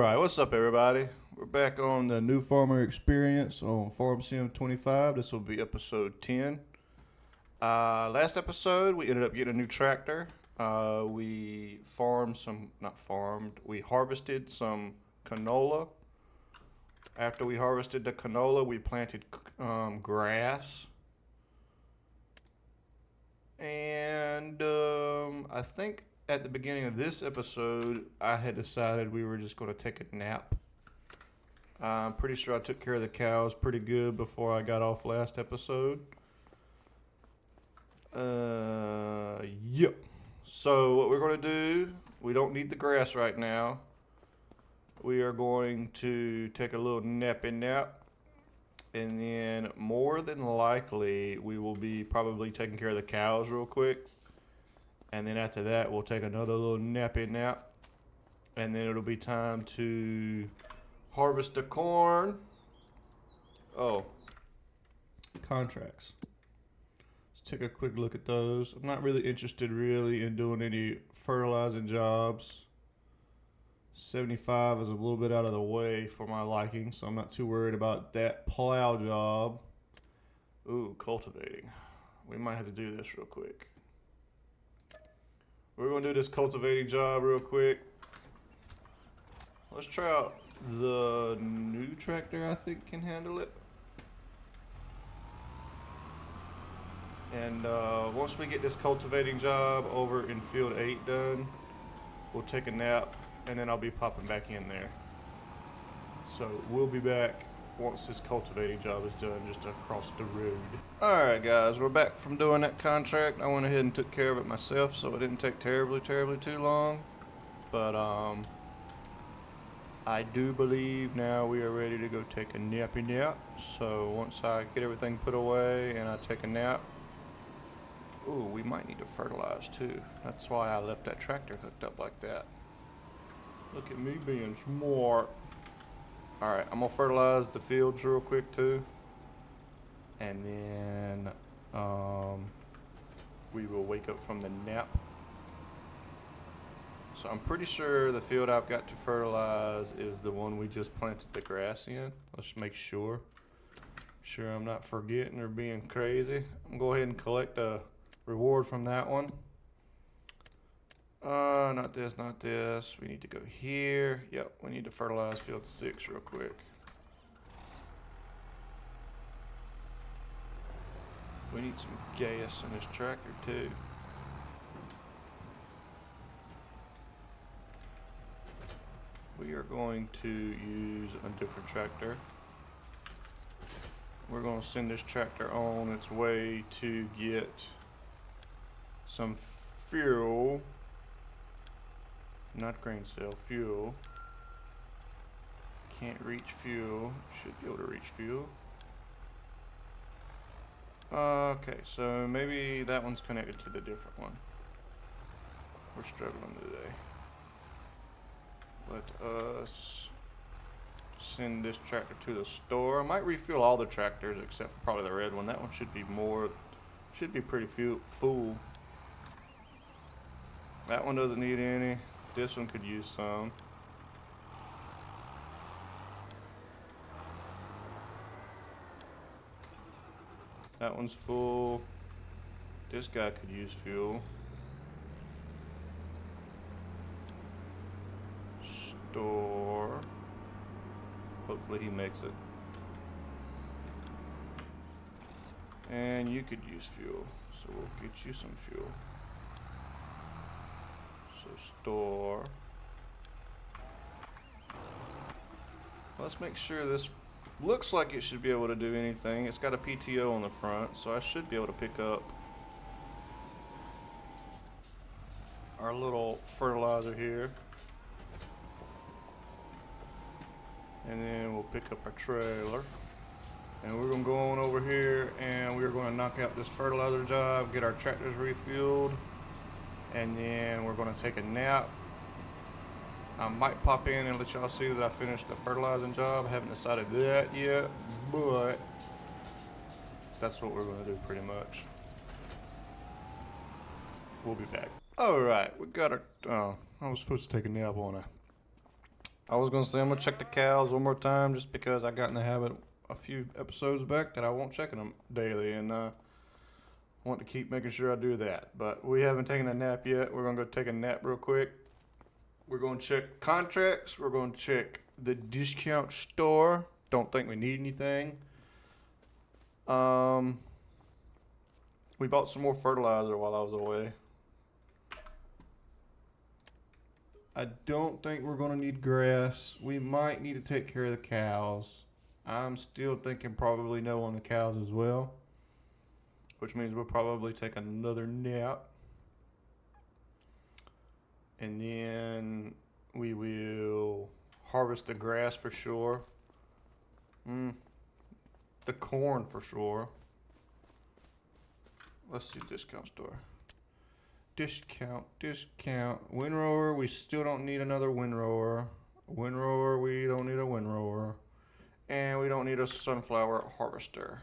Alright, what's up everybody? We're back on the New Farmer Experience on Farm Sim 25. This will be episode 10. Last episode, we ended up getting a new tractor. We harvested some canola. After we harvested the canola, we planted grass. And I think at the beginning of this episode, I had decided we were just going to take a nap. I'm pretty sure I took care of the cows pretty good before I got off last episode. Yep. So what we're going to do, we don't need the grass right now. We are going to take a little nappy nap. And then more than likely, we will be probably taking care of the cows real quick. And then after that, we'll take another little nappy nap. And then it'll be time to harvest the corn. Oh, contracts. Let's take a quick look at those. I'm not really interested in doing any fertilizing jobs. 75 is a little bit out of the way for my liking, so I'm not too worried about that plow job. Ooh, cultivating. We might have to do this real quick. We're going to do this cultivating job real quick. Let's try out the new tractor. I think can handle it. And once we get this cultivating job over in field 8 done, we'll take a nap and then I'll be popping back in there. So we'll be back once this cultivating job is done, just across the road. Alright guys, we're back from doing that contract. I went ahead and took care of it myself, so it didn't take terribly too long. But I do believe now we are ready to go take a nappy nap. So once I get everything put away and I take a nap, ooh, we might need to fertilize too. That's why I left that tractor hooked up like that. Look at me being smart. Alright, I'm gonna fertilize the fields real quick too. And then we will wake up from the nap. So I'm pretty sure the field I've got to fertilize is the one we just planted the grass in. Let's make sure. Sure I'm not forgetting or being crazy. I'm gonna go ahead and collect a reward from that one. Not this. We need to go here. Yep, we need to fertilize field 6 real quick. We need some gas in this tractor too. We are going to use a different tractor. We're going to send this tractor on its way to get some fuel. Not grain cell, fuel. Can't reach fuel. Should be able to reach fuel. Okay, so maybe that one's connected to the different one. We're struggling today. Let us send this tractor to the store. I might refuel all the tractors except for probably the red one. That one should be pretty full. That one doesn't need any. This one could use some. That one's full. This guy could use fuel. Store. Hopefully he makes it. And you could use fuel, so we'll get you some fuel. So store. Let's make sure this looks like it should be able to do anything. It's got a PTO on the front, so I should be able to pick up our little fertilizer here. And then we'll pick up our trailer. And we're gonna go on over here and we're gonna knock out this fertilizer job, get our tractors refueled, and then we're gonna take a nap. I might pop in and let y'all see that I finished the fertilizing job. I haven't decided that yet, but that's what we're gonna do pretty much. We'll be back. All right, we got our, I was supposed to take a nap on I was gonna say I'm gonna check the cows one more time just because I got in the habit a few episodes back that I won't checking them daily, and want to keep making sure I do that. But we haven't taken a nap yet. We're gonna go take a nap real quick. We're gonna check contracts. We're gonna check the discount store. Don't think we need anything. We bought some more fertilizer while I was away. I don't think we're gonna need grass. We might need to take care of the cows. I'm still thinking probably no on the cows as well, which means we'll probably take another nap. And then we will harvest the grass for sure. The corn for sure. Let's see discount store. Discount. Windrower, we still don't need another windrower. Windrower, we don't need a windrower. And we don't need a sunflower harvester.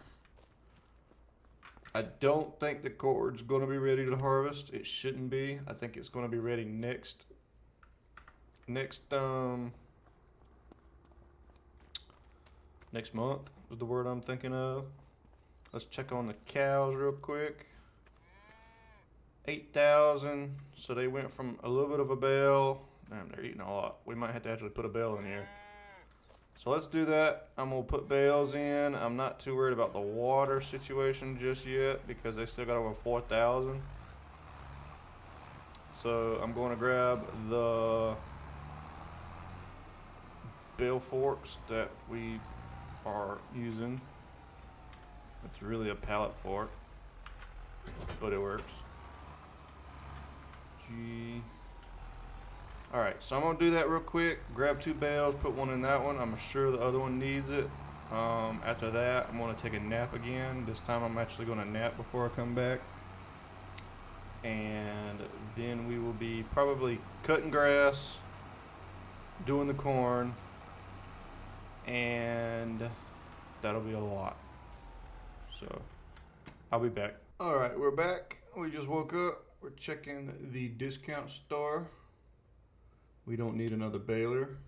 I don't think the cord's going to be ready to harvest. It shouldn't be. I think it's going to be ready next month is the word I'm thinking of. Let's check on the cows real quick. 8,000. So they went from a little bit of a bale. Damn, they're eating a lot. We might have to actually put a bale in here. So let's do that. I'm gonna put bales in. I'm not too worried about the water situation just yet because they still got over 4,000. So I'm going to grab the bale forks that we are using. It's really a pallet fork, but it works. Alright, so I'm going to do that real quick. Grab 2 bales, put one in that one. I'm sure the other one needs it. After that, I'm going to take a nap again. This time I'm actually going to nap before I come back. And then we will be probably cutting grass, doing the corn, and that'll be a lot. So I'll be back. Alright, we're back. We just woke up. We're checking the discount store. We don't need another baler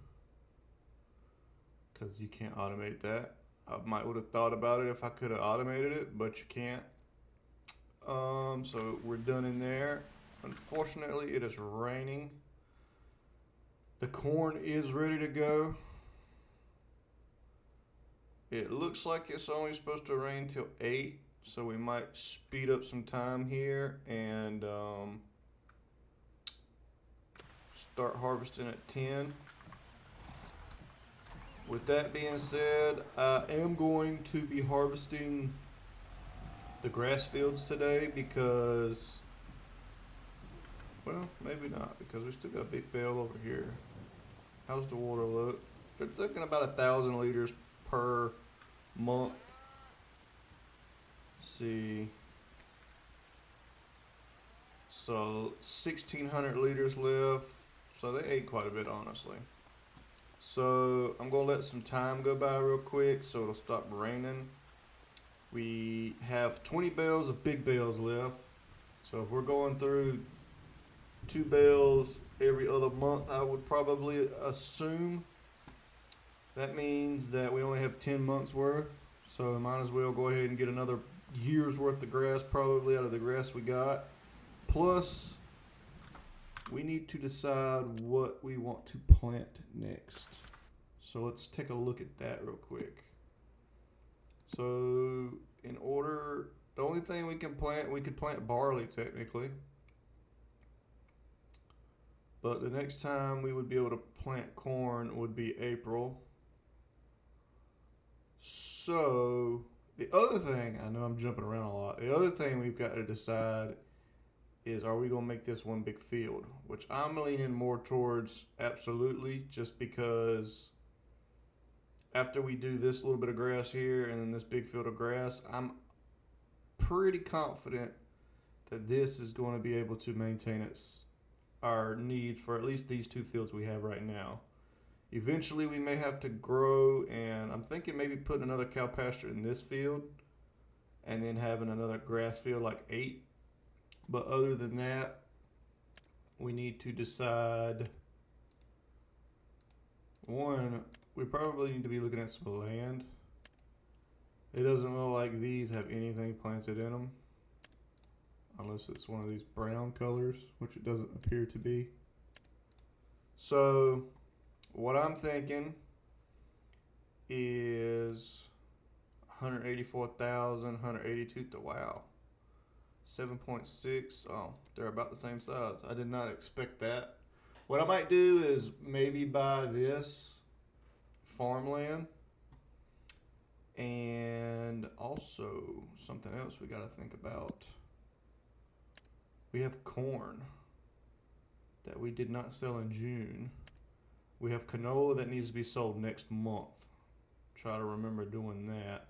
because you can't automate that. I might would have thought about it if I could have automated it, but you can't. So we're done in there. Unfortunately, it is raining. The corn is ready to go. It looks like it's only supposed to rain till 8, so we might speed up some time here and start harvesting at 10. With that being said, I am going to be harvesting the grass fields today because, well, maybe not, because we still got a big bale over here. How's the water look? They're looking about 1,000 liters per month. Let's see. So 1,600 liters left. So they ate quite a bit, honestly. So I'm gonna let some time go by real quick so it'll stop raining. We have 20 bales of big bales left. So if we're going through 2 bales every other month, I would probably assume that means that we only have 10 months worth. So we might as well go ahead and get another year's worth of grass probably out of the grass we got. Plus, we need to decide what we want to plant next. So let's take a look at that real quick. So in order, the only thing we can plant barley technically. But the next time we would be able to plant corn would be April. So the other thing, I know I'm jumping around a lot. The other thing we've got to decide is, are we going to make this one big field? Which I'm leaning more towards absolutely, just because after we do this little bit of grass here and then this big field of grass, I'm pretty confident that this is going to be able to maintain our needs for at least these 2 fields we have right now. Eventually we may have to grow, and I'm thinking maybe putting another cow pasture in this field and then having another grass field like 8. But other than that, we need to decide one, we probably need to be looking at some land. It doesn't look like these have anything planted in them. Unless it's one of these brown colors, which it doesn't appear to be. So, what I'm thinking is 184,000, 182, wow. 7.6, oh, they're about the same size. I did not expect that. What I might do is maybe buy this farmland. And also, something else we gotta think about. We have corn that we did not sell in June. We have canola that needs to be sold next month. Try to remember doing that.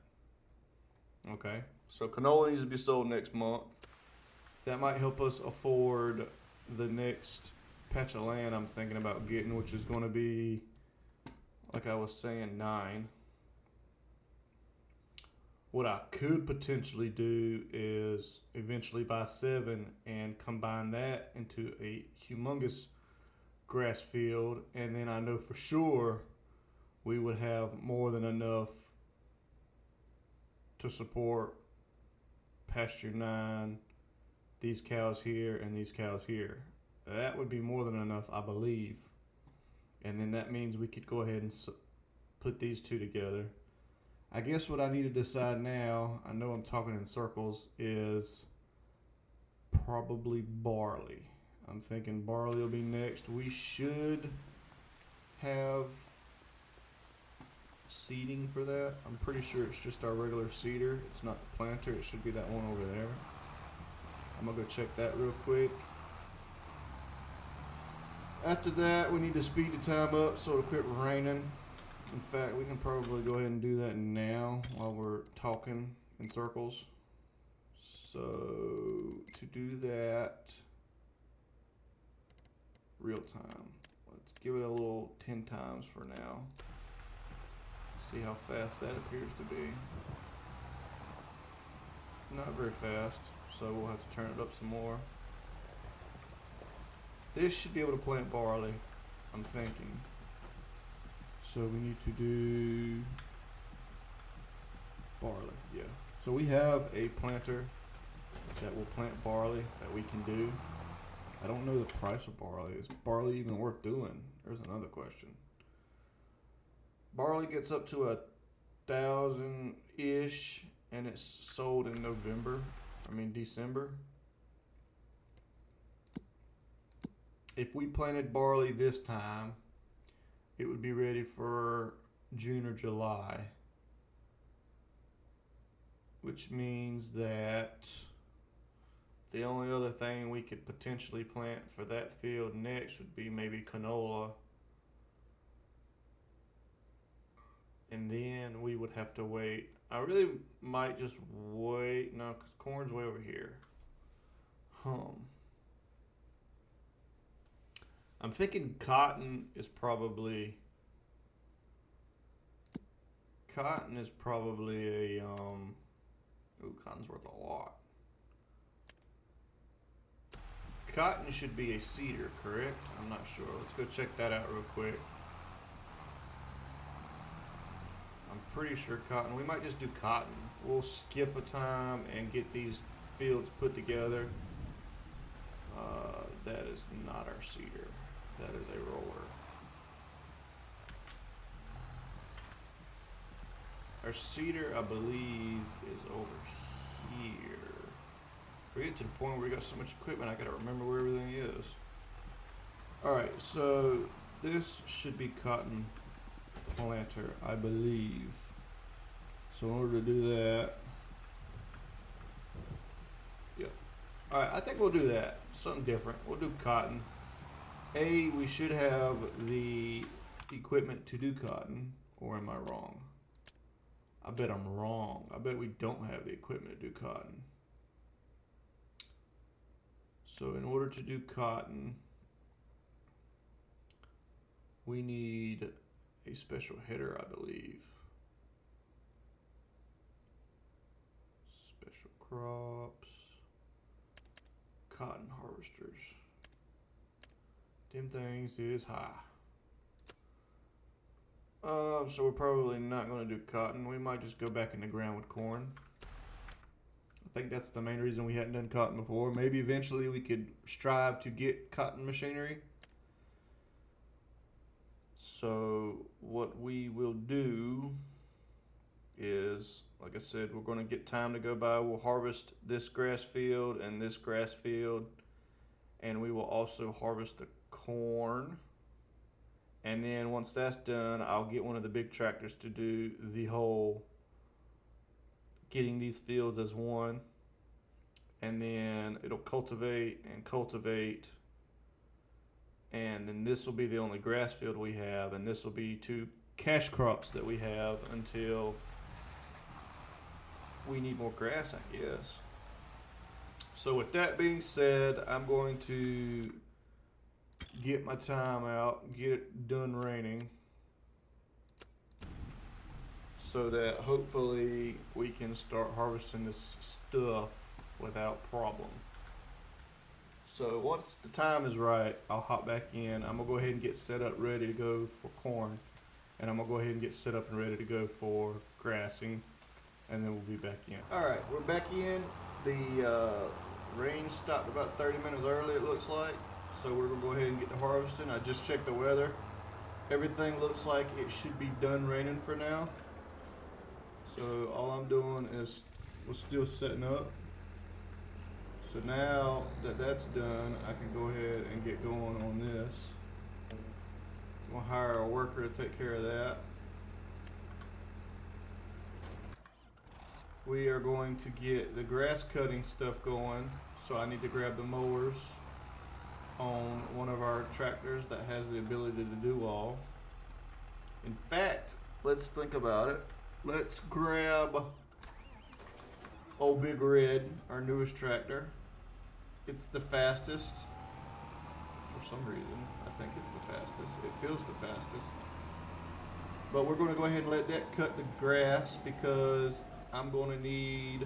Okay, so canola needs to be sold next month. That might help us afford the next patch of land I'm thinking about getting, which is going to be, like I was saying, 9. What I could potentially do is eventually buy 7 and combine that into a humongous grass field, and then I know for sure we would have more than enough to support pasture 9, these cows here, and these cows here. That would be more than enough, I believe. And then that means we could go ahead and put these two together. I guess what I need to decide now, I know I'm talking in circles, is probably barley. I'm thinking barley will be next. We should have seeding for that. I'm pretty sure it's just our regular seeder. It's not the planter. It should be that one over there. I'm gonna go check that real quick. After that, we need to speed the time up so it'll quit raining. In fact, we can probably go ahead and do that now while we're talking in circles. So, to do that, real time. Let's give it a little 10 times for now. See how fast that appears to be. Not very fast, so we'll have to turn it up some more. This should be able to plant barley, I'm thinking. So we need to do barley, yeah. So we have a planter that will plant barley that we can do. I don't know the price of barley. Is barley even worth doing? There's another question. Barley gets up to 1,000-ish, and it's sold in December. If we planted barley this time, it would be ready for June or July, which means that the only other thing we could potentially plant for that field next would be maybe canola. And then we would have to wait. I really might just wait. No, because corn's way over here. I'm thinking cotton is probably a, cotton's worth a lot. Cotton should be a cedar, correct? I'm not sure. Let's go check that out real quick. I'm pretty sure cotton. We might just do cotton. We'll skip a time and get these fields put together. That is not our cedar. That is a roller. Our cedar, I believe, is over here. We get to the point where we got so much equipment, I gotta remember where everything is. Alright, so this should be cotton planter, I believe. So in order to do that, yep. Alright, I think we'll do that. Something different. We'll do cotton. We should have the equipment to do cotton, or am I wrong? I bet I'm wrong. I bet we don't have the equipment to do cotton. So in order to do cotton, we need a special header, I believe. Special crops, cotton harvesters. Them things is high. So we're probably not going to do cotton. We might just go back in the ground with corn. I think that's the main reason we hadn't done cotton before. Maybe eventually we could strive to get cotton machinery. So what we will do is, like I said, we're going to get time to go by. We'll harvest this grass field and this grass field, and we will also harvest the corn. And then once that's done, I'll get one of the big tractors to do the whole getting these fields as one. And then it'll cultivate and cultivate. And then this will be the only grass field we have. And this will be 2 cash crops that we have until we need more grass, I guess. So with that being said, I'm going to get my time out, get it done raining, so that hopefully we can start harvesting this stuff without problem. So once the time is right, I'll hop back in. I'm gonna go ahead and get set up ready to go for corn, and I'm gonna go ahead and get set up and ready to go for grassing, and then we'll be back in. Alright, we're back in. The rain stopped about 30 minutes early, it looks like. So we're gonna go ahead and get to harvesting. I just checked the weather. Everything looks like it should be done raining for now. So all I'm doing is we're still setting up. So now that that's done, I can go ahead and get going on this. We'll hire a worker to take care of that. We are going to get the grass cutting stuff going. So I need to grab the mowers on one of our tractors that has the ability to do all. In fact, let's think about it. Let's grab old Big Red, our newest tractor. It's the fastest. For some reason, I think it's the fastest. It feels the fastest. But we're going to go ahead and let that cut the grass because I'm going to need,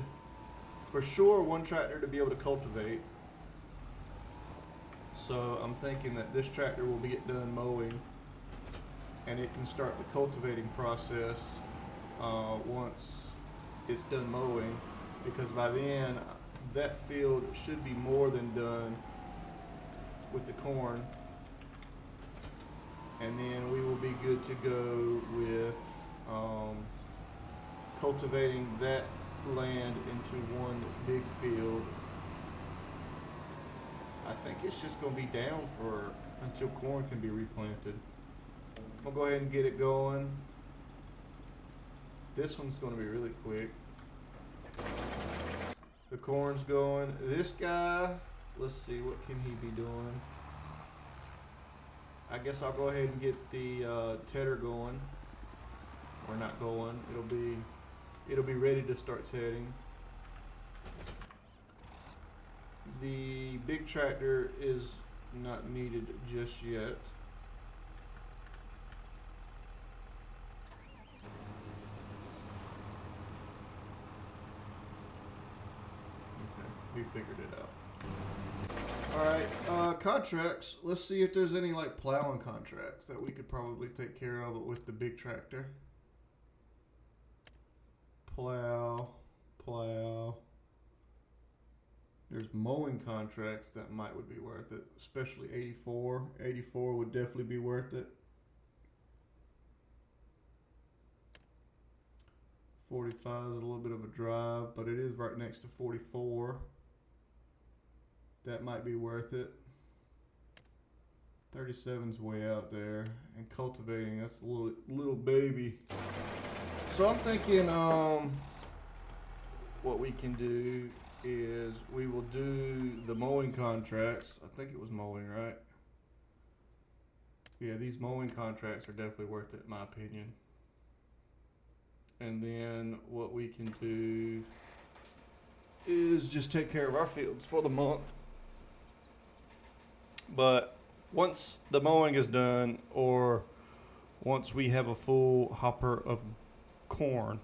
for sure, one tractor to be able to cultivate. So I'm thinking that this tractor will get done mowing, and it can start the cultivating process once it's done mowing, because by then that field should be more than done with the corn, and then we will be good to go with cultivating that land into one big field. I think it's just going to be down for until corn can be replanted. We'll go ahead and get it going. This one's going to be really quick. The corn's going. This guy, let's see, what can he be doing? I guess I'll go ahead and get the tedder going. Or not going. It'll be ready to start tedding. The big tractor is not needed just yet. Okay, we figured it out. Alright, contracts. Let's see if there's any like plowing contracts that we could probably take care of with the big tractor. Plow. There's mowing contracts that would be worth it, especially 84. 84 would definitely be worth it. 45 is a little bit of a drive, but it is right next to 44. That might be worth it. 37's way out there, and cultivating, that's a little baby. So I'm thinking what we can do is we will do the mowing contracts. I think it was mowing, right? Yeah, these mowing contracts are definitely worth it in my opinion. And then what we can do is just take care of our fields for the month. But once the mowing is done, or once we have a full hopper of corn,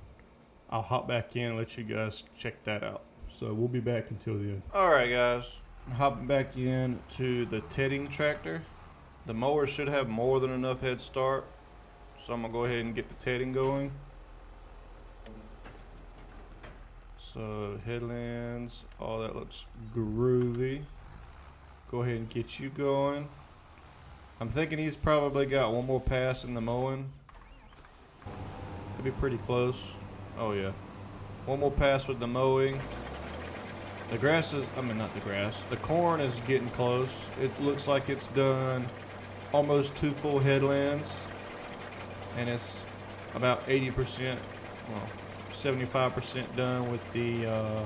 I'll hop back in and let you guys check that out. So we'll be back until the end. Alright guys, hopping back in to the tedding tractor. The mower should have more than enough head start So I'm gonna go ahead and get the tedding going. So headlands, all that looks groovy. Go ahead and get you going. I'm thinking he's probably got one more pass in the mowing. Could be pretty close. Oh yeah. One more pass with the mowing. The grass is, not the grass. The corn is getting close. It looks like it's done almost 2 full headlands. And it's about 80%, well, 75% done with the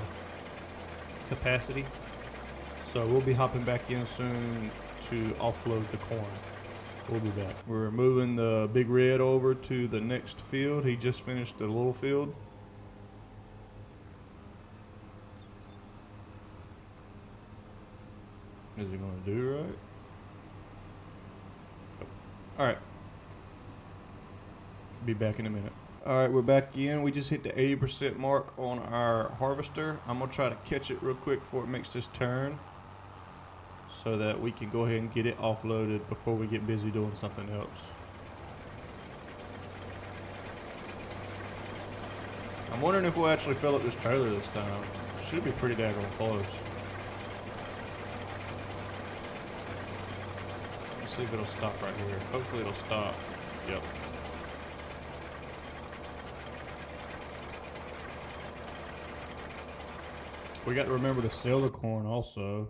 capacity. So we'll be hopping back in soon to offload the corn. We'll be back. We're moving the big red over to the next field. He just finished the little field. Is he gonna do right? All right. Be back in a minute. All right, we're back in. We just hit the 80% mark on our harvester. I'm gonna try to catch it real quick before it makes this turn, so that we can go ahead and get it offloaded before we get busy doing something else. I'm wondering if we'll actually fill up this trailer this time. Should be pretty daggone close. Let's see if it'll stop right here. Hopefully it'll stop. Yep. We got to remember to sell the corn also.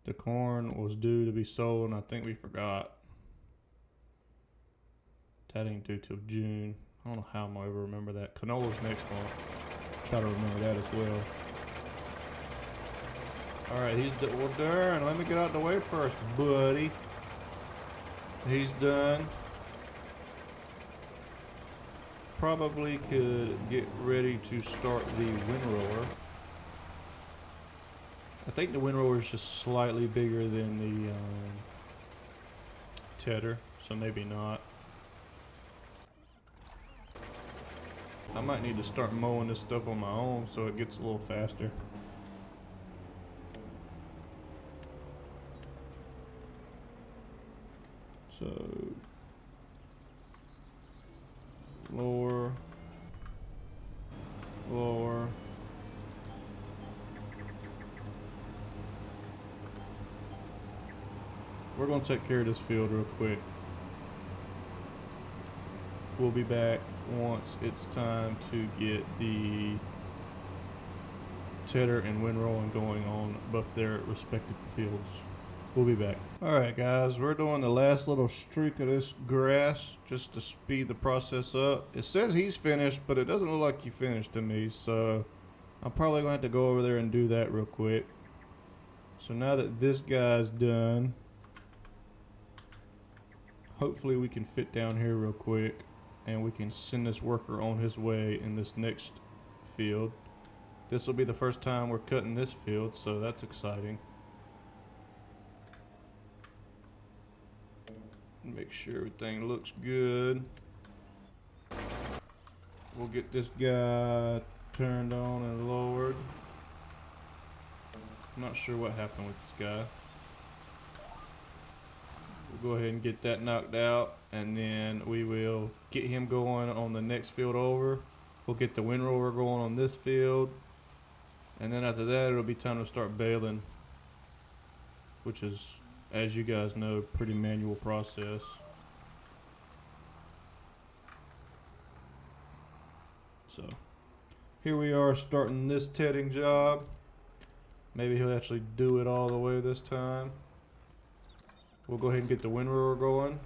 The corn was due to be sold, and I think we forgot. That ain't due till June. I don't know how I'm gonna ever remember that. Canola's next month. Try to remember that as well. Alright, he's done. Well, darn, let me get out the way first, buddy. He's done. Probably could get ready to start the windrower. I think the windrower is just slightly bigger than the tedder, so maybe not. I might need to start mowing this stuff on my own so it gets a little faster. So lower, lower. We're gonna take care of this field real quick. We'll be back once it's time to get the tedder and windrowing going on both their respective fields. We'll be back. Alright guys, we're doing the last little streak of this grass just to speed the process up. It says he's finished, but it doesn't look like he finished to me, so I'm probably gonna have to go over there and do that real quick. So now that this guy's done, hopefully we can fit down here real quick and we can send this worker on his way in this next field. This will be the first time we're cutting this field, so that's exciting. Make sure everything looks good. We'll get this guy turned on and lowered. I'm not sure what happened with this guy. We'll go ahead and get that knocked out, and then we will get him going on the next field over. We'll get the windrower going on this field, and then after that it'll be time to start baling, which is, as you guys know, pretty manual process. So here we are starting this tedding job. Maybe he'll actually do it all the way this time. We'll go ahead and get the windrower going.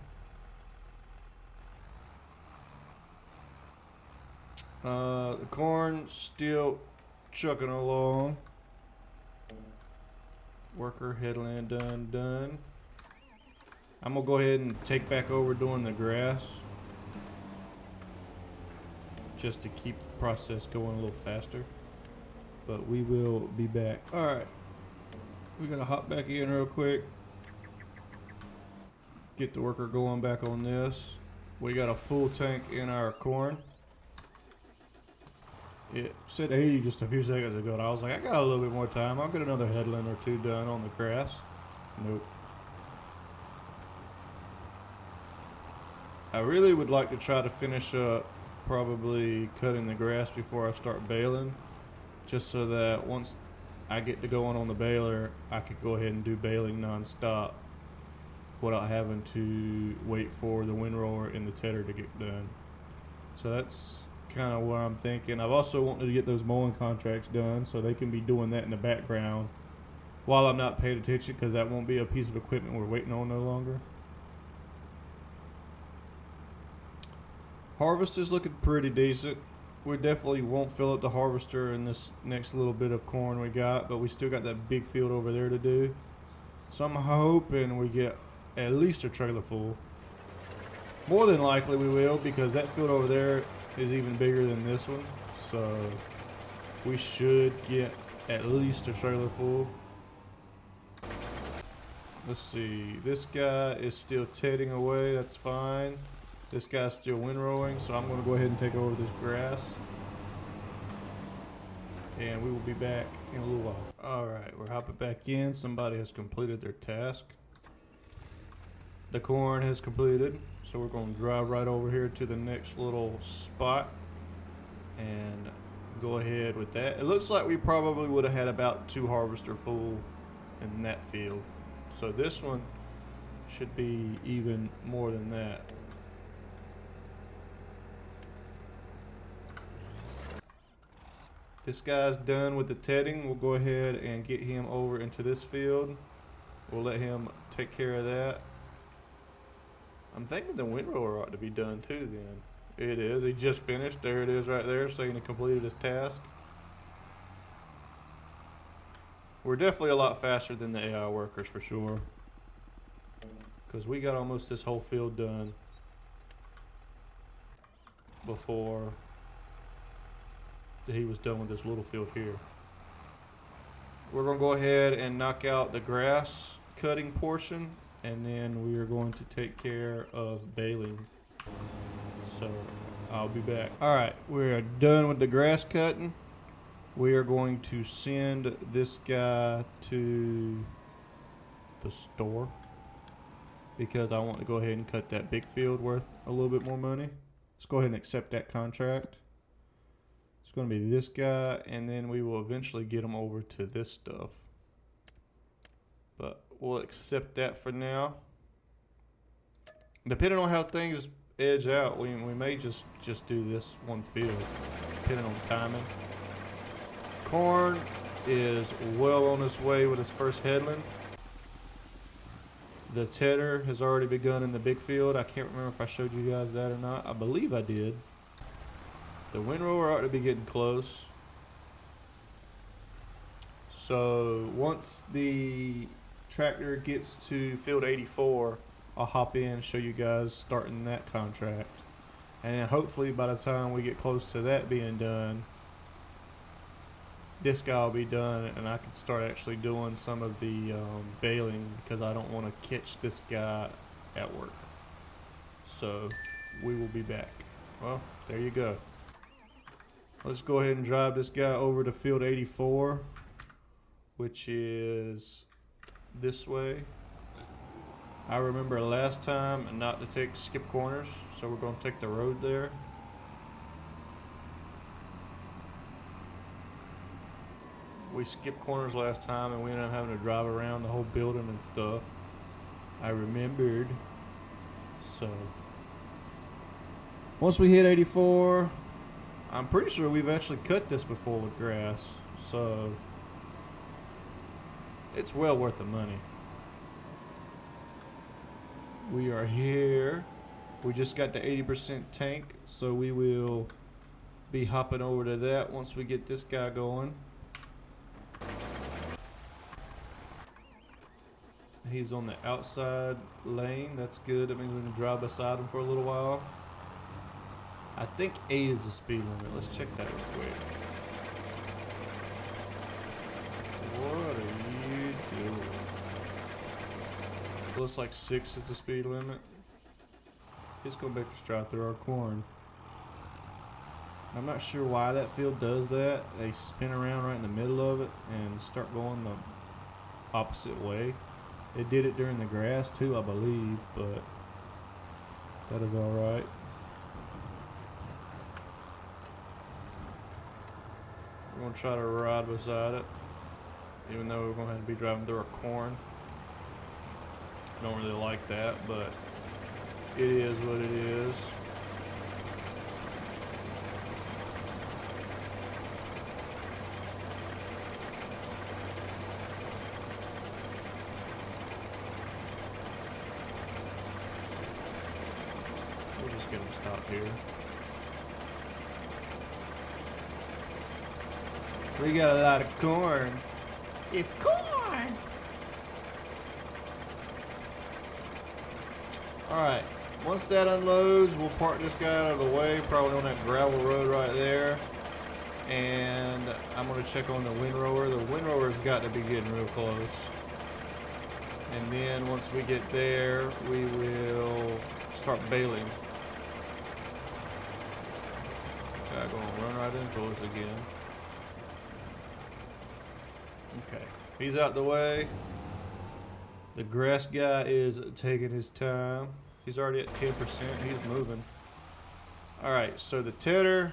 The corn still chucking along. Worker headland done. I'm gonna go ahead and take back over doing the grass, just to keep the process going a little faster. But we will be back. Alright, we're gonna hop back in real quick, get the worker going back on this. We got a full tank in our corn. It said 80 just a few seconds ago, and I was like, I got a little bit more time. I'll get another headland or two done on the grass. Nope. I really would like to try to finish up probably cutting the grass before I start baling, just so that once I get to going on the baler, I could go ahead and do baling non-stop without having to wait for the windrower and the tedder to get done. So that's kind of what I'm thinking. I've also wanted to get those mowing contracts done so they can be doing that in the background while I'm not paying attention, because that won't be a piece of equipment we're waiting on no longer. Harvest is looking pretty decent. We definitely won't fill up the harvester in this next little bit of corn we got, but we still got that big field over there to do. So I'm hoping we get at least a trailer full. More than likely we will, because that field over there is even bigger than this one. So we should get at least a trailer full. Let's see, this guy is still tedding away, that's fine. This guy's still windrowing, so I'm gonna go ahead and take over this grass. And we will be back in a little while. Alright, we're hopping back in. Somebody has completed their task. The corn has completed, so we're gonna drive right over here to the next little spot and go ahead with that. It looks like we probably would have had about 2 harvester full in that field. So this one should be even more than that. This guy's done with the tedding. We'll go ahead and get him over into this field. We'll let him take care of that. I'm thinking the windrower ought to be done too then. It is. He just finished. There it is right there, saying he completed his task. We're definitely a lot faster than the AI workers for sure, because we got almost this whole field done before he was done with this little field here. We're going to go ahead and knock out the grass cutting portion, and then we are going to take care of baling. So I'll be back. Alright, we are done with the grass cutting. We are going to send this guy to the store because I want to go ahead and cut that big field worth a little bit more money. Let's go ahead and accept that contract. It's going to be this guy, and then we will eventually get him over to this stuff. But we'll accept that for now. Depending on how things edge out, we may just do this one field, depending on timing. Corn is well on its way with its first headland. The tedder has already begun in the big field. I can't remember if I showed you guys that or not. I believe I did. The windrower ought to be getting close. So once the tractor gets to field 84, I'll hop in and show you guys starting that contract. And hopefully by the time we get close to that being done, this guy will be done and I can start actually doing some of the baling, because I don't want to catch this guy at work. So we will be back. Well, there you go. Let's go ahead and drive this guy over to field 84, which is this way. I remember last time not to skip corners, so we're going to take the road there. We skipped corners last time and we ended up having to drive around the whole building and stuff. I remembered. So once we hit 84, I'm pretty sure we've actually cut this before with grass, so it's well worth the money. We are here. We just got the 80% tank, so we will be hopping over to that once we get this guy going. He's on the outside lane. That's good. That means we can drive beside him for a little while. I think 8 is the speed limit. Let's check that real quick. What are you doing? Looks like 6 is the speed limit. He's going back to drive through our corn. I'm not sure why that field does that. They spin around right in the middle of it and start going the opposite way. It did it during the grass too, I believe, but That is alright. We're gonna try to ride beside it, even though we're gonna have to be driving through our corn. Don't really like that, but it is what it is. We'll just get them stopped here. We got a lot of corn. It's corn! Alright, once that unloads, we'll park this guy out of the way, probably on that gravel road right there. And I'm going to check on the windrower. The windrower's got to be getting real close. And then once we get there, we will start baling. Guy gonna run right into us again. Okay, he's out the way. The grass guy is taking his time. He's already at 10%. He's moving. Alright, so the tedder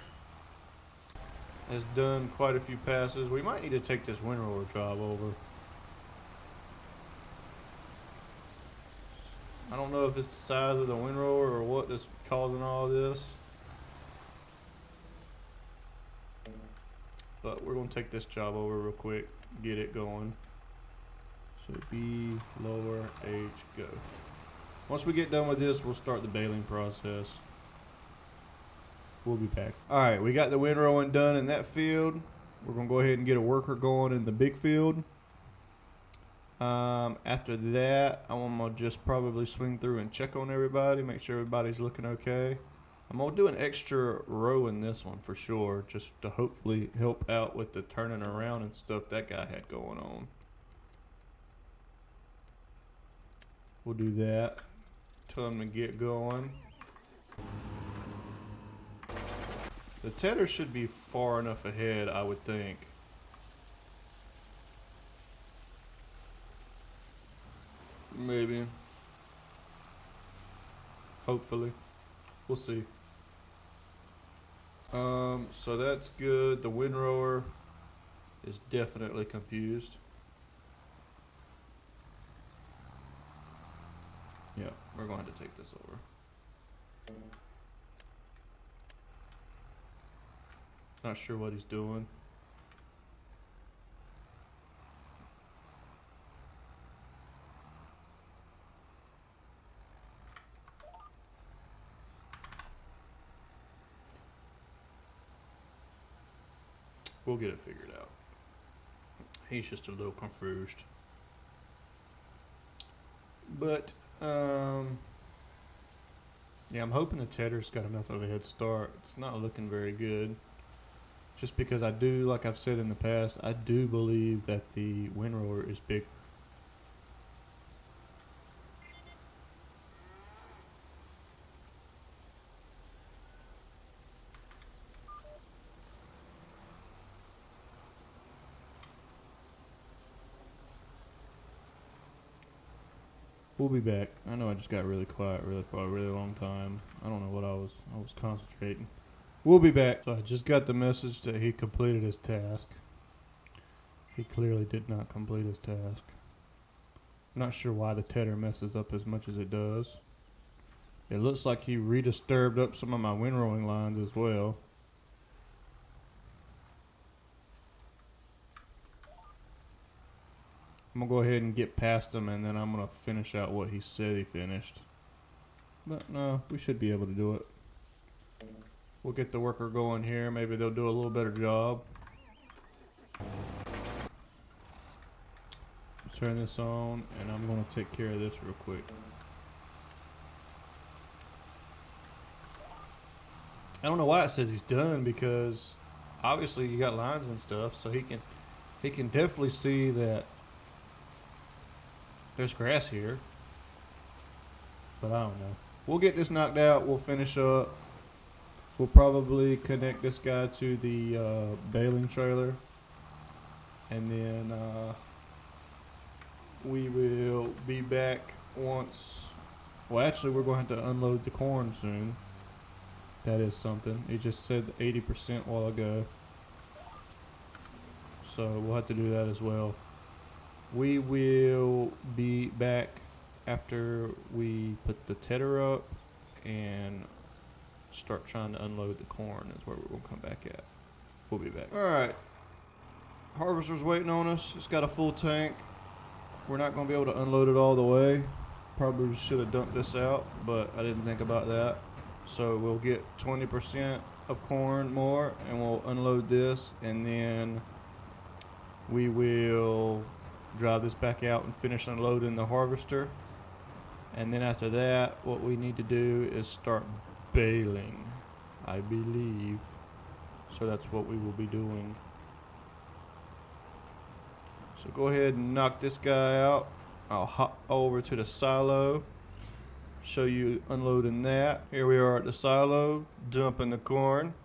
has done quite a few passes. We might need to take this windrower job over. I don't know if it's the size of the windrower or what that's causing all this. But we're going to take this job over real quick. Get it going. So B, lower, H, go. Once we get done with this, we'll start the baling process. We'll be back. Alright, we got the windrowing done in that field. We're going to go ahead and get a worker going in the big field. After that, I'm going to just probably swing through and check on everybody, make sure everybody's looking okay. I'm going to do an extra row in this one for sure, just to hopefully help out with the turning around and stuff that guy had going on. We'll do that. Tell him to get going. The tedder should be far enough ahead, I would think. Maybe. Hopefully. We'll see. So that's good. The windrower is definitely confused. Yeah, we're going to have to take this over. Not sure what he's doing. We'll get it figured out. He's just a little confused. But, yeah, I'm hoping the tedder's got enough of a head start. It's not looking very good. Just because I do, like I've said in the past, I do believe that the windrower is big. We'll be back. I know I just got really quiet for a really long time. I don't know what I was concentrating. We'll be back. So I just got the message that he completed his task. He clearly did not complete his task. Not sure why the tedder messes up as much as it does. It looks like he redisturbed up some of my windrowing lines as well. I'm gonna go ahead and get past him, and then I'm gonna finish out what he said he finished. But no, we should be able to do it. We'll get the worker going here. Maybe they'll do a little better job. Turn this on, and I'm gonna take care of this real quick. I don't know why it says he's done, because obviously you got lines and stuff, so he can definitely see that there's grass here. But I don't know. We'll get this knocked out. We'll finish up. We'll probably connect this guy to the baling trailer. And then we will be back once Well, actually, we're going to have to unload the corn soon. That is something. It just said 80% while ago. So we'll have to do that as well. We will be back after we put the tedder up and start trying to unload the corn is where we're going to come back at. We'll be back. Alright. Harvester's waiting on us. It's got a full tank. We're not going to be able to unload it all the way. Probably should have dumped this out, but I didn't think about that. So we'll get 20% of corn more and we'll unload this, and then we will drive this back out and finish unloading the harvester. And then after that, what we need to do is start baling, I believe. So that's what we will be doing. So go ahead and knock this guy out. I'll hop over to the silo, show you unloading that. Here we are at the silo, dumping the corn.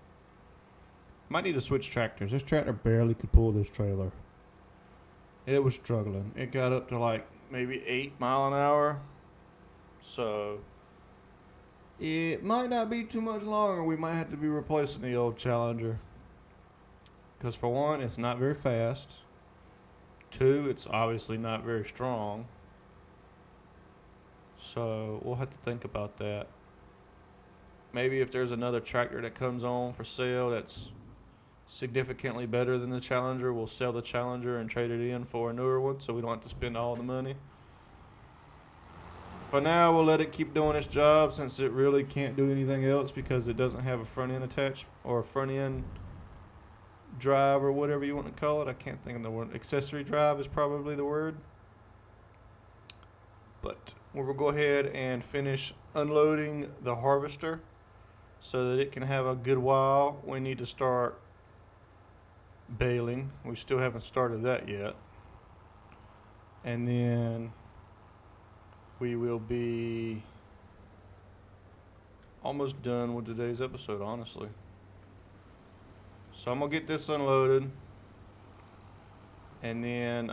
Might need to switch tractors. This tractor barely could pull this trailer. It was struggling. It got up to like maybe 8 miles an hour. So it might not be too much longer. We might have to be replacing the old Challenger. Because for one, it's not very fast. Two, it's obviously not very strong. So we'll have to think about that. Maybe if there's another tractor that comes on for sale that's significantly better than the Challenger, we'll sell the Challenger and trade it in for a newer one so we don't have to spend all the money. For now, we'll let it keep doing its job since it really can't do anything else because it doesn't have a front end attached or a front end drive or whatever you want to call it. I can't think of the word. Accessory drive is probably the word. But we'll go ahead and finish unloading the harvester so that it can have a good while. We need to start baling. We still haven't started that yet. And then we will be almost done with today's episode, honestly. So I'm going to get this unloaded. And then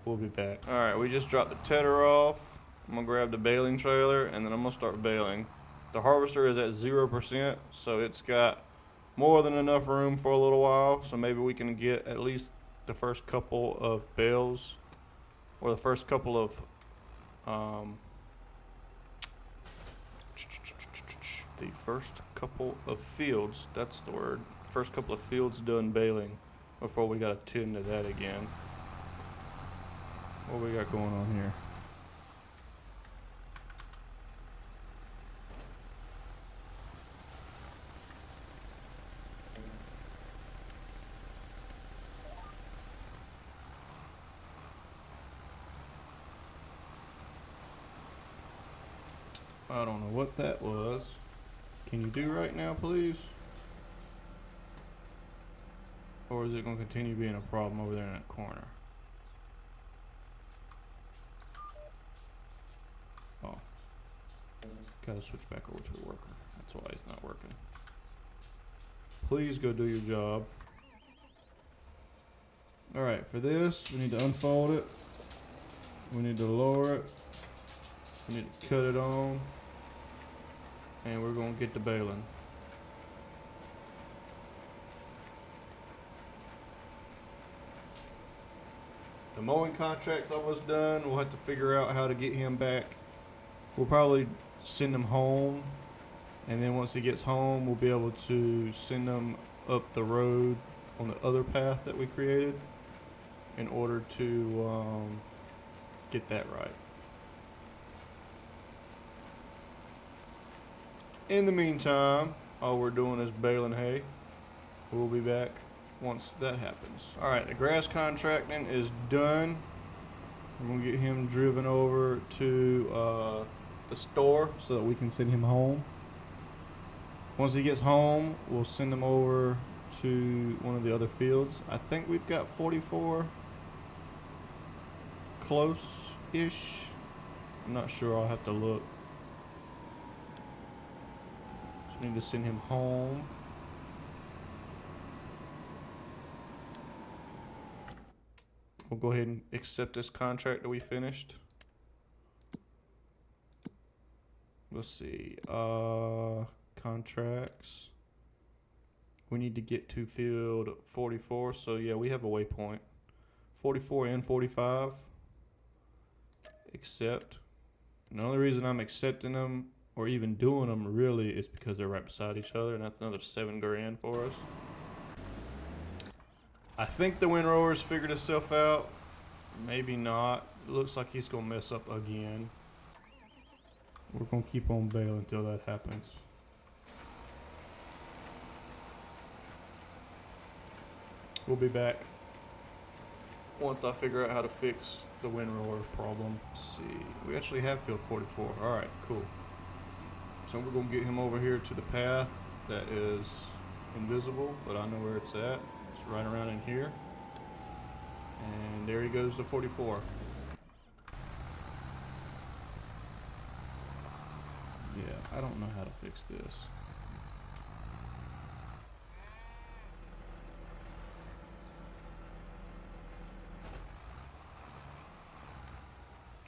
we'll be back. Alright, we just dropped the tedder off. I'm going to grab the baling trailer and then I'm going to start baling. The harvester is at 0%, so it's got more than enough room for a little while. So maybe we can get at least the first couple of bales, or the first couple of the first couple of fields, that's the word, first couple of fields done baling before we gotta tend to that again. What we got going on here? I don't know what that was. Can you do right now, please? Or is it going to continue being a problem over there in that corner? Oh. Gotta switch back over to the worker. That's why he's not working. Please go do your job. Alright, for this, we need to unfold it. We need to lower it. We need to cut it on. And we're going to get to baling. The mowing contract's almost done. We'll have to figure out how to get him back. We'll probably send him home. And then once he gets home, we'll be able to send him up the road on the other path that we created in order to get that right. In the meantime, all we're doing is baling hay. We'll be back once that happens. Alright, the grass contracting is done. I'm going to get him driven over to the store so that we can send him home. Once he gets home, we'll send him over to one of the other fields. I think we've got 44 close-ish. I'm not sure, I'll have to look. Just need to send him home. We'll go ahead and accept this contract that we finished. Let's see. Contracts. We need to get to field 44. So yeah, we have a waypoint. 44 and 45. Accept. And the only reason I'm accepting them or even doing them really is because they're right beside each other, and that's another 7 grand for us. I think the Windrower's figured itself out. Maybe not. It looks like he's gonna mess up again. We're gonna keep on bail until that happens. We'll be back once I figure out how to fix the Windrower problem. Let's see. We actually have field 44. Alright, cool. So we're gonna get him over here to the path that is invisible, but I know where it's at. It's right around in here. And there he goes to 44. Yeah, I don't know how to fix this.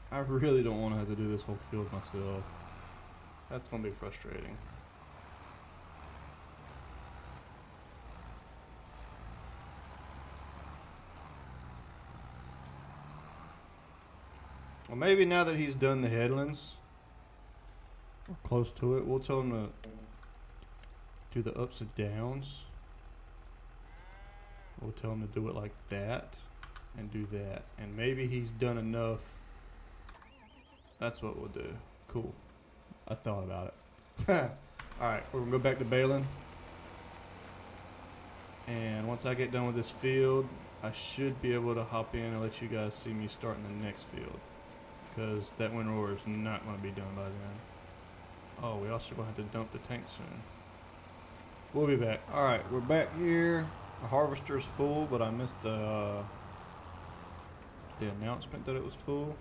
I really don't want to have to do this whole field myself. That's going to be frustrating. Well, maybe now that he's done the headlands, or close to it, we'll tell him to do the ups and downs. We'll tell him to do it like that, and do that. And maybe he's done enough. That's what we'll do. Cool. I thought about it. Alright, we're going to go back to baling. And once I get done with this field, I should be able to hop in and let you guys see me starting the next field. Because that Windrower is not going to be done by then. Oh, we also going to have to dump the tank soon. We'll be back. Alright, we're back here. The harvester's full, but I missed the announcement that it was full.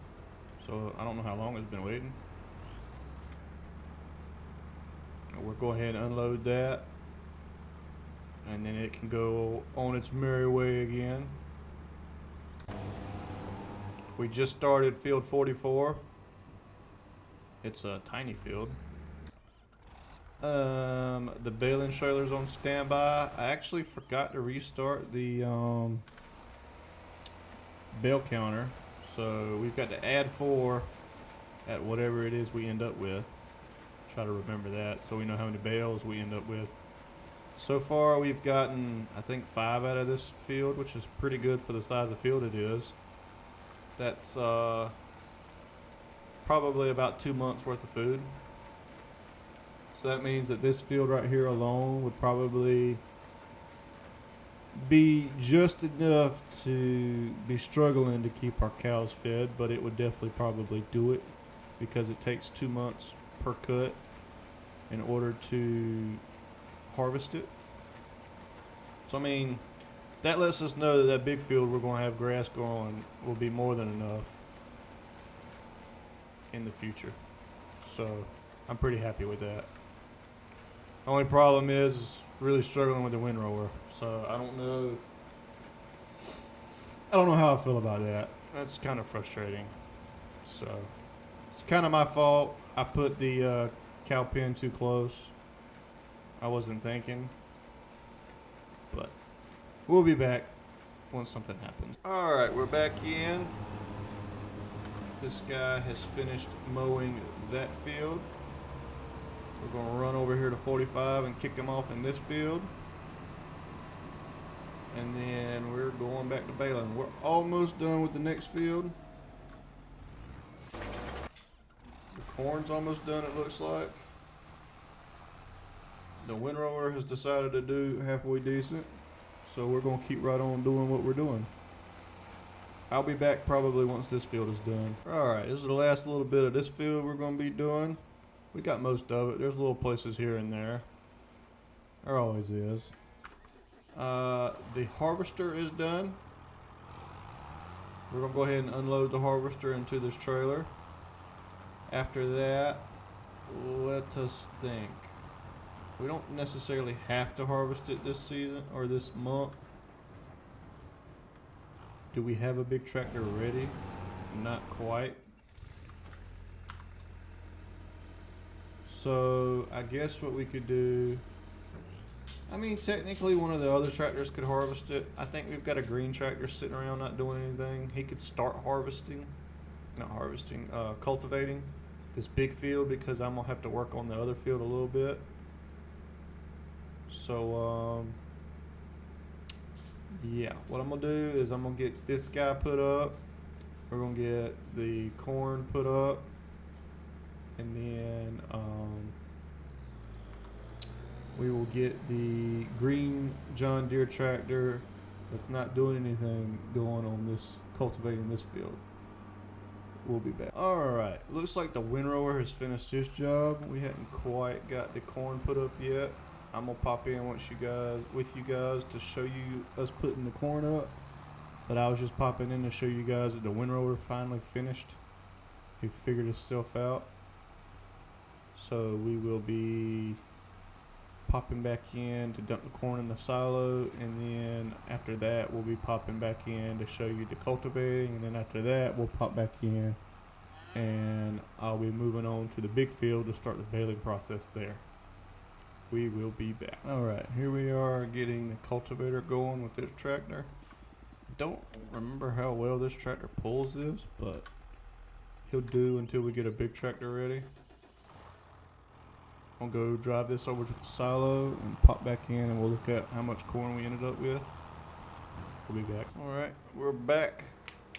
So I don't know how long it's been waiting. We'll go ahead and unload that. And then it can go on its merry way again. We just started field 44. It's a tiny field. The baling trailer's on standby. I actually forgot to restart the bale counter. So we've got to add 4 at whatever it is we end up with. Try to remember that so we know how many bales we end up with. So far we've gotten, I think, 5 out of this field, which is pretty good for the size of field it is. That's probably about 2 months worth of food. So that means that this field right here alone would probably be just enough to be struggling to keep our cows fed, but it would definitely probably do it because it takes 2 months per cut in order to harvest it. So I mean, that lets us know that that big field we're going to have grass growing will be more than enough in the future. So I'm pretty happy with that. Only problem is really struggling with the Windrower. So I don't know how I feel about that. That's kind of frustrating. So it's kind of my fault. I put the cow pen too close. I wasn't thinking. But we'll be back once something happens. Alright, we're back in. This guy has finished mowing that field. We're going to run over here to 45 and kick him off in this field. And then we're going back to baling. We're almost done with the next field. The corn's almost done, it looks like. The Windrower has decided to do halfway decent. So we're going to keep right on doing what we're doing. I'll be back probably once this field is done. Alright, this is the last little bit of this field we're going to be doing. We got most of it. There's little places here and there. There always is. The harvester is done. We're going to go ahead and unload the harvester into this trailer. After that, let us think. We don't necessarily have to harvest it this season or this month. Do we have a big tractor ready? Not quite. So I guess what we could do, I mean, technically one of the other tractors could harvest it. I think we've got a green tractor sitting around not doing anything. He could start cultivating this big field, because I'm gonna have to work on the other field a little bit. So, yeah, what I'm gonna do is I'm gonna get this guy put up. We're gonna get the corn put up, and then we will get the green John Deere tractor that's not doing anything going on this, cultivating this field. We'll be back. Alright, looks like the windrower has finished his job. We hadn't quite got the corn put up yet. I'm gonna pop in with you guys to show you us putting the corn up. But I was just popping in to show you guys that the windrower finally finished. He figured himself out. So we will be popping back in to dump the corn in the silo, and then after that we'll be popping back in to show you the cultivating, and then after that we'll pop back in and I'll be moving on to the big field to start the baling process there. We will be back. Alright, here we are getting the cultivator going with this tractor. I don't remember how well this tractor pulls this, but he'll do until we get a big tractor ready. I'll go drive this over to the silo and pop back in, and we'll look at how much corn we ended up with. We'll be back. Alright, we're back.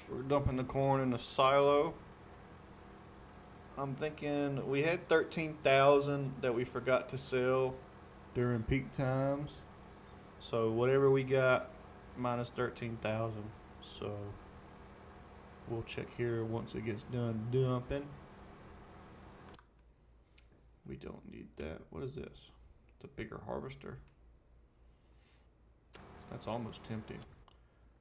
We're dumping the corn in the silo. I'm thinking we had 13,000 that we forgot to sell during peak times. So whatever we got minus 13,000. So we'll check here once it gets done dumping. We don't need that. What is this? It's a bigger harvester. That's almost tempting.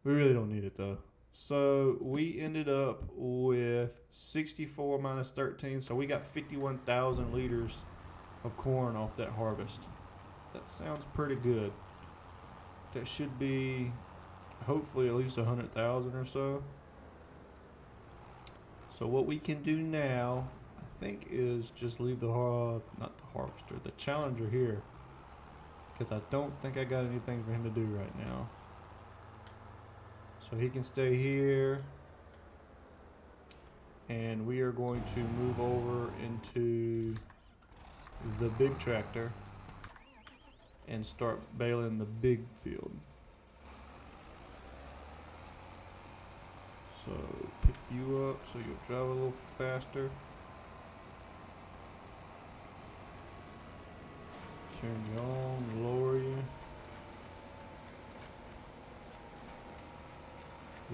We really don't need it though. So we ended up with 64 minus 13. So we got 51,000 liters of corn off that harvest. That sounds pretty good. That should be hopefully at least 100,000 or so. So what we can do now, I think, is just leave the the Challenger here, because I don't think I got anything for him to do right now. So he can stay here, and we are going to move over into the big tractor and start baling the big field. So pick you up so you'll drive a little faster. Turn you on, lower you.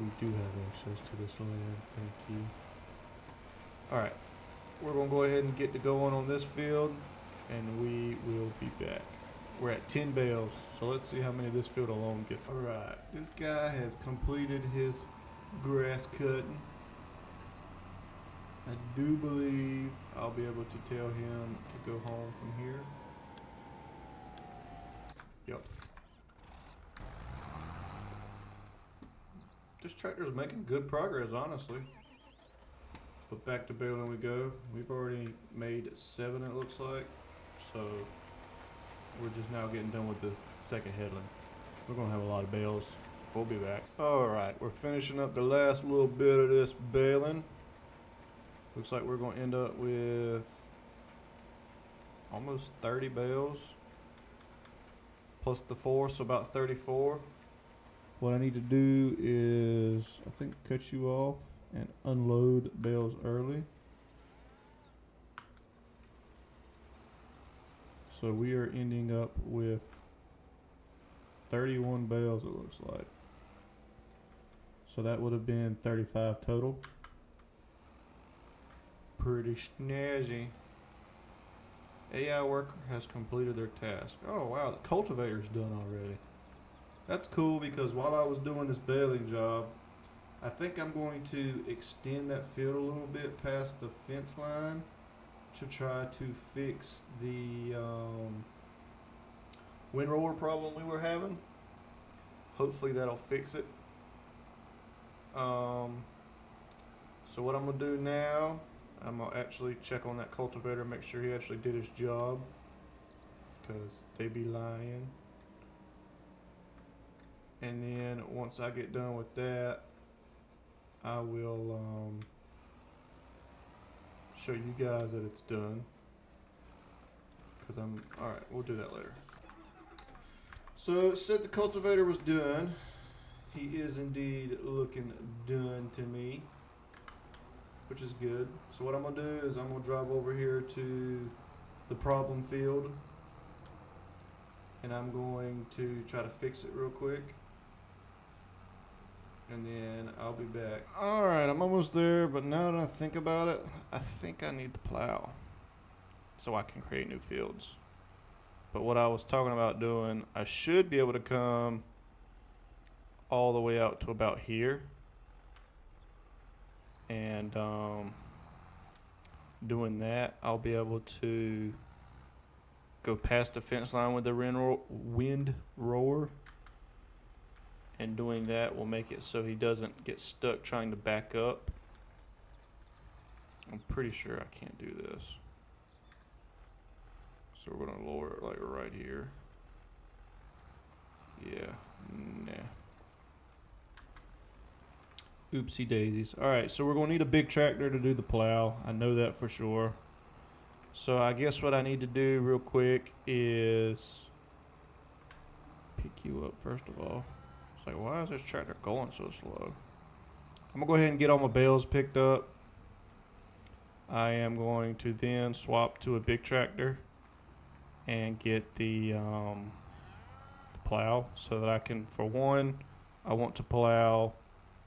We do have access to this land, thank you. Alright, we're going to go ahead and get to going on this field, and we will be back. We're at 10 bales, so let's see how many this field alone gets. Alright, this guy has completed his grass cutting. I do believe I'll be able to tell him to go home from here. Yep. This tractor is making good progress, honestly. But back to baling we go. We've already made 7, it looks like. So we're just now getting done with the second headland. We're gonna have a lot of bales. We'll be back. Alright, we're finishing up the last little bit of this baling. Looks like we're gonna end up with almost 30 bales. Plus the 4, so about 34. What I need to do is, I think, cut you off and unload bales early. So we are ending up with 31 bales, it looks like. So that would have been 35 total. Pretty snazzy. AI worker has completed their task. Oh wow, the cultivator's done already. That's cool, because while I was doing this baling job, I think I'm going to extend that field a little bit past the fence line to try to fix the windrower problem we were having. Hopefully that'll fix it. So what I'm gonna do now, I'm gonna actually check on that cultivator, make sure he actually did his job, because they be lying. And then once I get done with that, I will show you guys that it's done. Because alright, we'll do that later. So it said the cultivator was done. He is indeed looking done to me, which is good. So what I'm gonna do is I'm gonna drive over here to the problem field, and I'm going to try to fix it real quick, and then I'll be back. Alright, I'm almost there, but now that I think about it, I think I need the plow so I can create new fields. But what I was talking about doing, I should be able to come all the way out to about here, and doing that, I'll be able to go past the fence line with the wind rower, and doing that will make it so he doesn't get stuck trying to back up. I'm pretty sure I can't do this, so we're gonna lower it like right here. Yeah, nah. Oopsie daisies. Alright, so we're going to need a big tractor to do the plow. I know that for sure. So I guess what I need to do real quick is pick you up first of all. It's like, why is this tractor going so slow? I'm going to go ahead and get all my bales picked up. I am going to then swap to a big tractor and get the plow so that I can, for one, I want to plow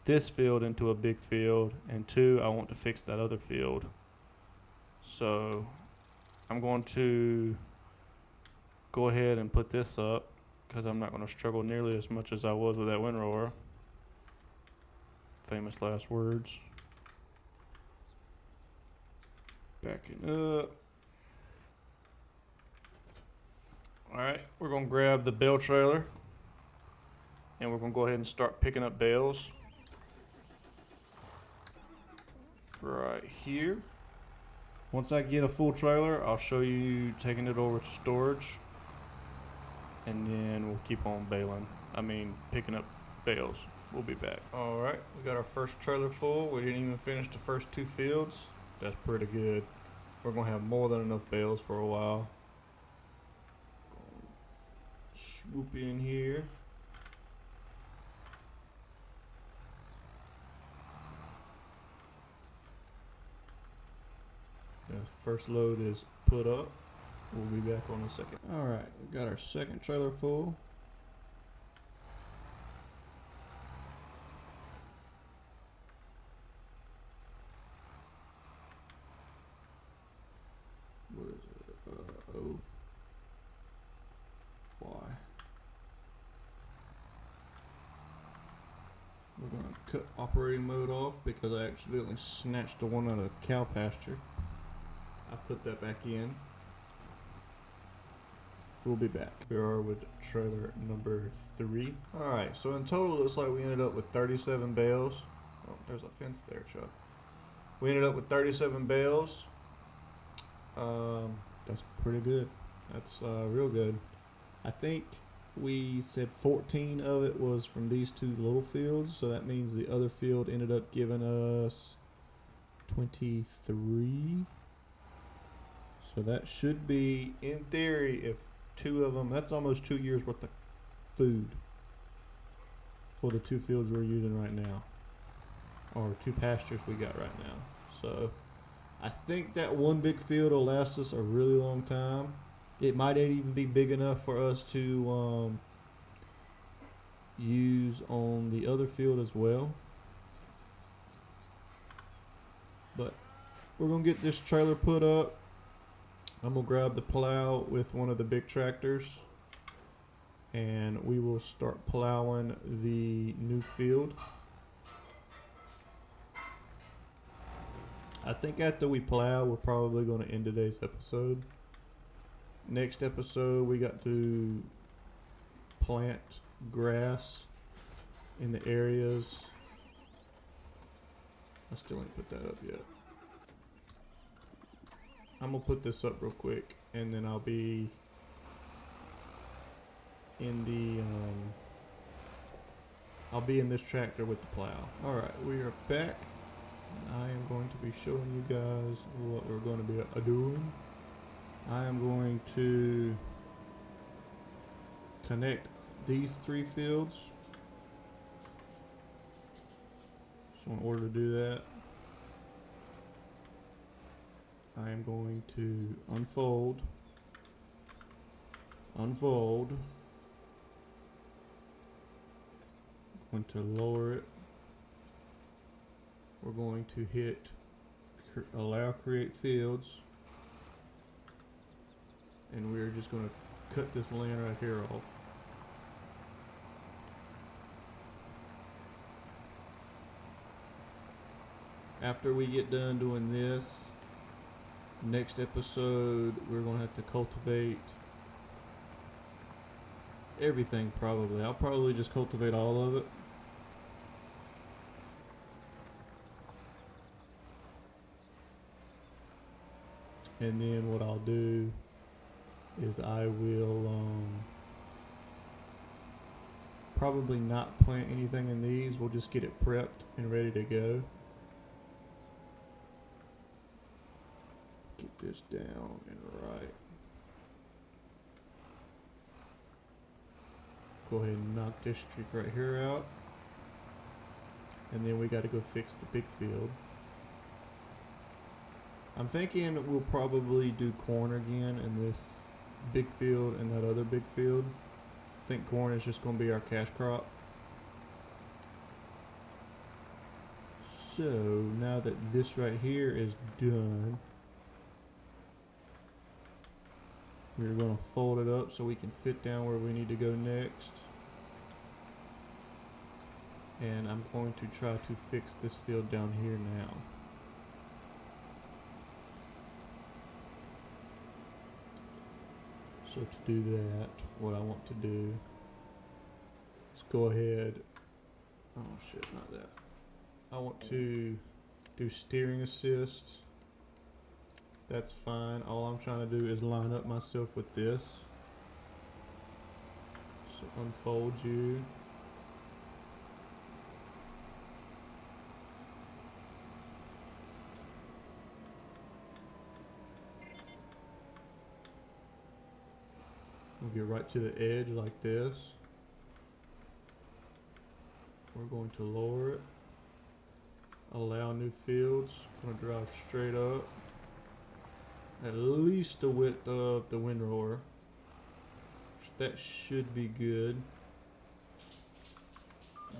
this field into a big field, and two, I want to fix that other field. So I'm going to go ahead and put this up because I'm not going to struggle nearly as much as I was with that windrower. Famous last words. Backing up. Alright, we're going to grab the bale trailer and we're going to go ahead and start picking up bales. Right here. Once I get a full trailer, I'll show you taking it over to storage, and then we'll keep on picking up bales. We'll be back. Alright, we got our first trailer full. We didn't even finish the first two fields. That's pretty good. We're gonna have more than enough bales for a while. Swoop in here. The first load is put up. We'll be back on a second. Alright, we got our second trailer full. What is it? O. Y. We're going to cut operating mode off because I accidentally snatched the one out of the cow pasture. I put that back in. We'll be back. We are with trailer number 3. Alright, so in total it looks like we ended up with 37 bales. Oh, there's a fence there, Chuck. We ended up with 37 bales. That's pretty good. That's real good. I think we said 14 of it was from these two little fields, so that means the other field ended up giving us 23. So that should be, in theory, if two of them, that's almost 2 years worth of food for the two fields we're using right now, or two pastures we got right now. So I think that one big field will last us a really long time. It might even be big enough for us to use on the other field as well. But we're gonna get this trailer put up. I'm gonna grab the plow with one of the big tractors, and we will start plowing the new field. I think after we plow, we're probably going to end today's episode. Next episode, we got to plant grass in the areas. I still ain't put that up yet. I'm gonna put this up real quick, and then I'll be in the I'll be in this tractor with the plow. All right, we are back. I am going to be showing you guys what we're going to be doing. I am going to connect these 3 fields. So in order to do that, I am going to unfold, I'm going to lower it. We're going to hit allow create fields, and we're just going to cut this land right here off. After we get done doing this, next episode we're going to have to cultivate everything probably. I'll probably just cultivate all of it. And then what I'll do is I will probably not plant anything in these. We'll just get it prepped and ready to go. Get this down and right. Go ahead and knock this streak right here out. And then we got to go fix the big field. I'm thinking we'll probably do corn again in this big field and that other big field. I think corn is just going to be our cash crop. So now that this right here is done, we're going to fold it up so we can fit down where we need to go next. And I'm going to try to fix this field down here now. So to do that, what I want to do is go ahead, oh shit, not that. I want to do steering assist. That's fine. All I'm trying to do is line up myself with this. So unfold you. We'll get right to the edge like this. We're going to lower it. Allow new fields. I'm going to drive straight up. At least the width of the windrower. That should be good.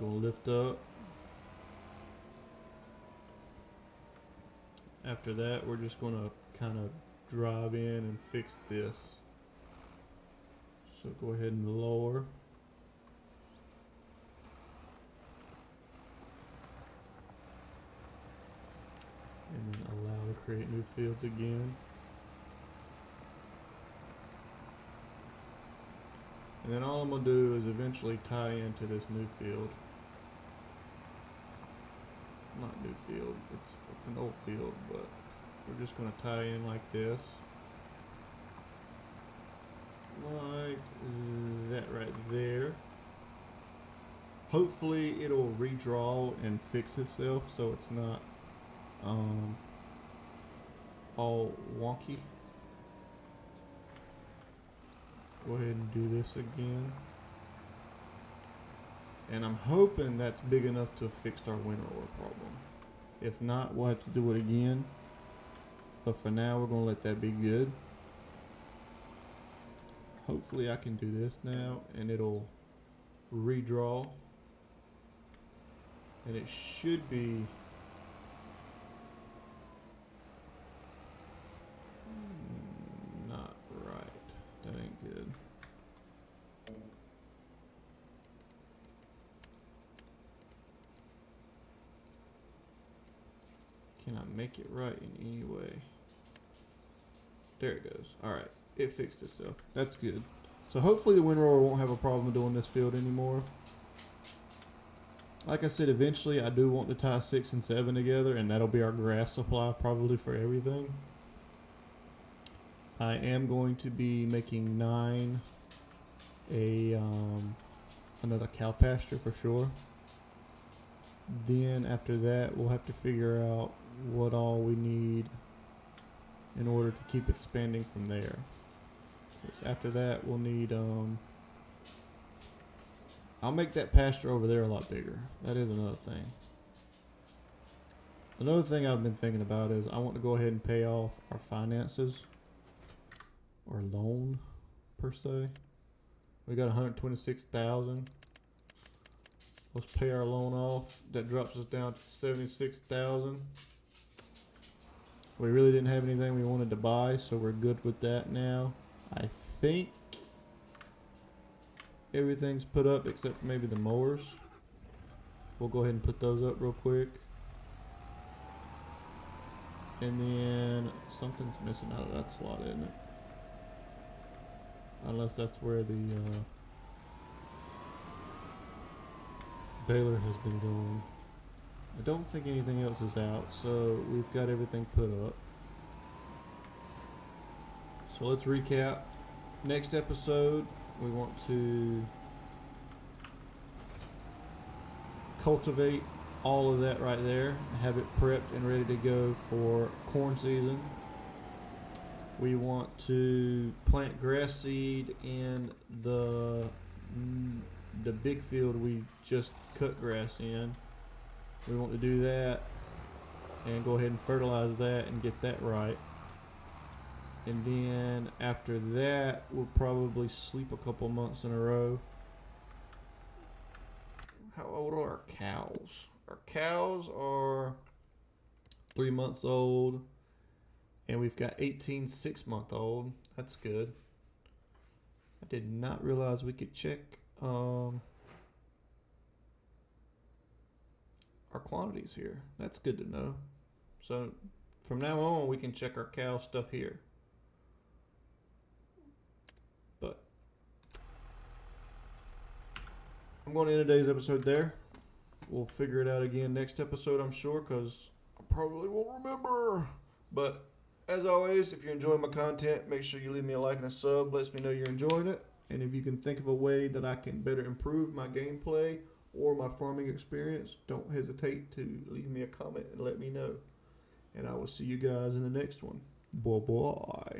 Gonna lift up. After that, we're just gonna kind of drive in and fix this. So go ahead and lower. And then allow to create new fields again. And then all I'm going to do is eventually tie into this new field. Not new field, it's an old field, but we're just going to tie in like this. Like that right there. Hopefully it'll redraw and fix itself so it's not all wonky. Go ahead and do this again. And I'm hoping that's big enough to have fixed our windrower problem. If not, we'll have to do it again. But for now, we're going to let that be good. Hopefully I can do this now and it'll redraw. And it should be not right. That ain't good. Can I make it right in any way? There it goes. Alright, it fixed itself. That's good. So hopefully the windrower won't have a problem doing this field anymore. Like I said, eventually I do want to tie 6 and 7 together, and that'll be our grass supply probably for everything. I am going to be making 9 a another cow pasture for sure. Then after that, we'll have to figure out what all we need in order to keep expanding from there. 'Cause after that, we'll need I'll make that pasture over there a lot bigger. That is another thing. Another thing I've been thinking about is I want to go ahead and pay off our finances or loan per se. We got 126,000. Let's pay our loan off. That drops us down to 76,000. We really didn't have anything we wanted to buy, so we're good with that now. I think everything's put up except for maybe the mowers. We'll go ahead and put those up real quick. And then something's missing out of that slot, isn't it? Unless that's where the baler has been going. I don't think anything else is out, so we've got everything put up. So let's recap. Next episode, we want to cultivate all of that right there, have it prepped and ready to go for corn season. We want to plant grass seed in the big field we just cut grass in. We want to do that and go ahead and fertilize that and get that right. And then after that, we'll probably sleep a couple months in a row. How old are our cows? Our cows are 3 months old, and we've got 18 6-month-old. That's good. I did not realize we could check our quantities here. That's good to know. So from now on, we can check our cow stuff here. But I'm going to end today's episode there. We'll figure it out again next episode, I'm sure, because I probably won't remember. But as always, if you're enjoying my content, make sure you leave me a like and a sub. Lets me know you're enjoying it. And if you can think of a way that I can better improve my gameplay or my farming experience, don't hesitate to leave me a comment and let me know. And I will see you guys in the next one. Bye bye.